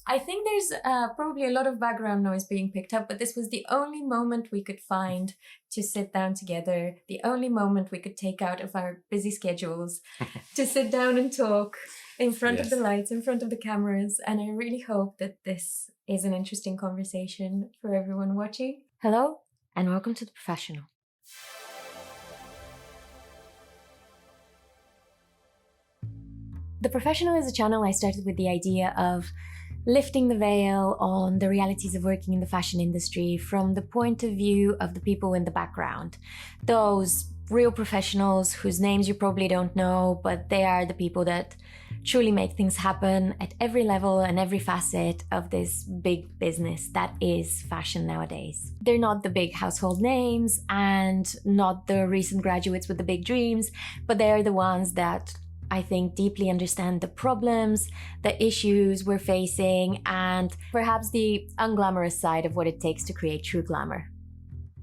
I think there's probably a lot of background noise being picked up, but this was the only moment we could find to sit down together, the only moment we could take out of our busy schedules to sit down and talk in front of the lights, in front of the cameras. And I really hope that this is an interesting conversation for everyone watching. Hello, and welcome to The Professional. The Professional is a channel I started with the idea of lifting the veil on the realities of working in the fashion industry from the point of view of the people in the background. Those real professionals whose names you probably don't know, but they are the people that truly make things happen at every level and every facet of this big business that is fashion nowadays. They're not the big household names and not the recent graduates with the big dreams, but they're the ones that I think deeply understand the problems, the issues we're facing, and perhaps the unglamorous side of what it takes to create true glamour.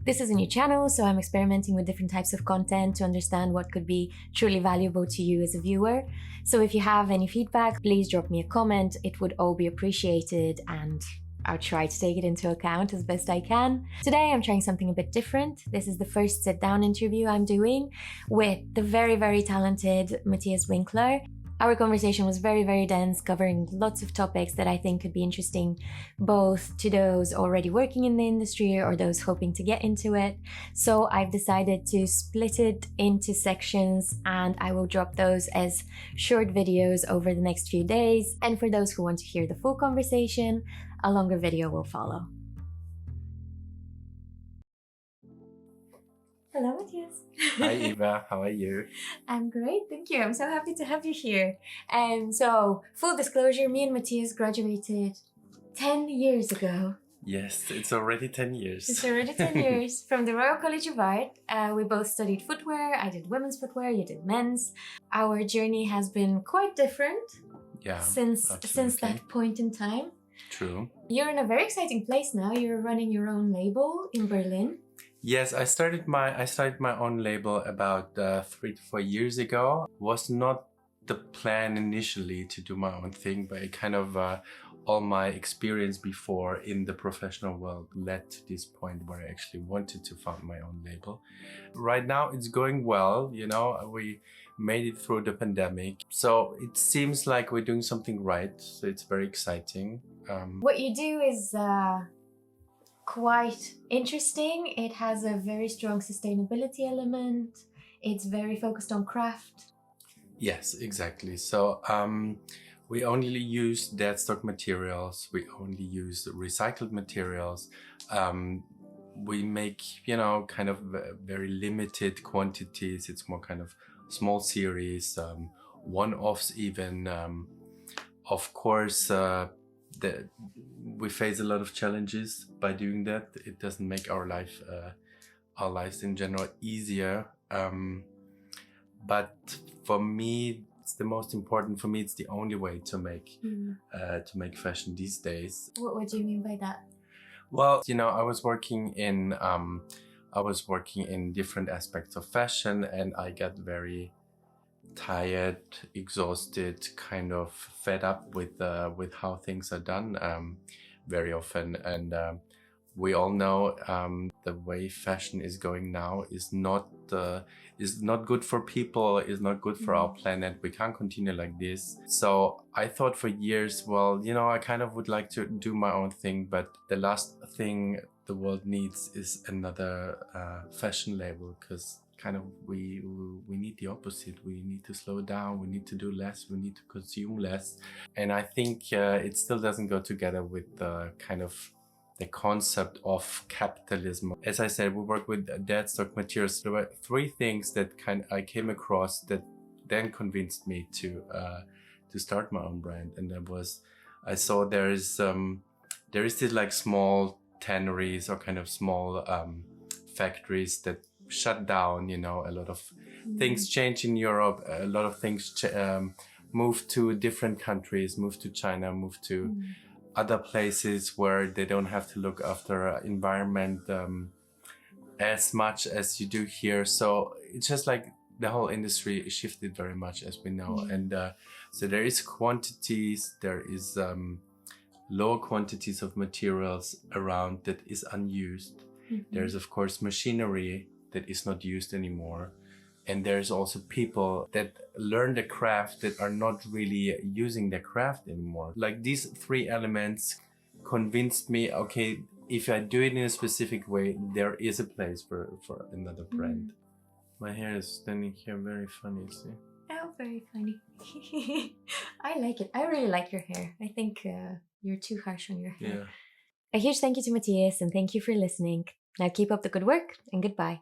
This is a new channel, so I'm experimenting with different types of content to understand what could be truly valuable to you as a viewer. So if you have any feedback, please drop me a comment. It would all be appreciated, and I'll try to take it into account as best I can. Today I'm trying something a bit different. This is the first sit-down interview I'm doing with the very, very talented Matthias Winkler. Our conversation was very, very dense, covering lots of topics that I think could be interesting both to those already working in the industry or those hoping to get into it. So I've decided to split it into sections, and I will drop those as short videos over the next few days. And for those who want to hear the full conversation, a longer video will follow. Hello, Matthias. Hi, Eva. How are you? I'm great, thank you. I'm so happy to have you here. So, full disclosure, me and Matthias graduated 10 years ago. Yes, it's already 10 years. It's already 10 years from the Royal College of Art. We both studied footwear. I did women's footwear, you did men's. Our journey has been quite different since that point in time. True. You're in a very exciting place now. You're running your own label in Berlin. Yes, I started my own label about 3 to 4 years ago. Was not the plan initially to do my own thing, but it kind of all my experience before in the professional world led to this point where I actually wanted to found my own label. Right now it's going well, you know, we made it through the pandemic. So it seems like we're doing something right. So it's very exciting. What you do is quite interesting. It has a very strong sustainability element. It's very focused on craft. Yes, exactly. So we only use dead stock materials. We only use recycled materials. We make, you know, kind of very limited quantities. It's more kind of small series, one-offs even. Of course, we face a lot of challenges by doing that. It doesn't make our lives in general easier. But for me, it's the most important. For me, it's the only way to make fashion these days. What do you mean by that? Well, you know, I was working in different aspects of fashion, and I got very tired, exhausted, kind of fed up with how things are done very often. And we all know the way fashion is going now is not good for people, is not good for our planet. We can't continue like this. So I thought for years, well, you know, I kind of would like to do my own thing, but the last thing the world needs is another fashion label, because kind of we need the opposite. We need to slow down, we need to do less, we need to consume less. And I think it still doesn't go together with the kind of the concept of capitalism. As I said, we work with dead stock materials. There were 3 things that I came across that then convinced me to start my own brand. And that was, I saw there is this like small tanneries or kind of small factories that shut down. You know, a lot of things change in Europe. A lot of things moved to different countries, moved to China, moved to other places where they don't have to look after environment as much as you do here. So it's just like the whole industry shifted very much, as we know. And so there is quantities, there is lower quantities of materials around that is unused. There's of course machinery that is not used anymore. And there's also people that learn the craft that are not really using the craft anymore. Like these three elements convinced me, okay, if I do it in a specific way, there is a place for another brand. My hair is standing here very funny, see? Oh, very funny. I like it. I really like your hair. I think you're too harsh on your hair. Yeah. A huge thank you to Matthias and thank you for listening. Now keep up the good work and goodbye.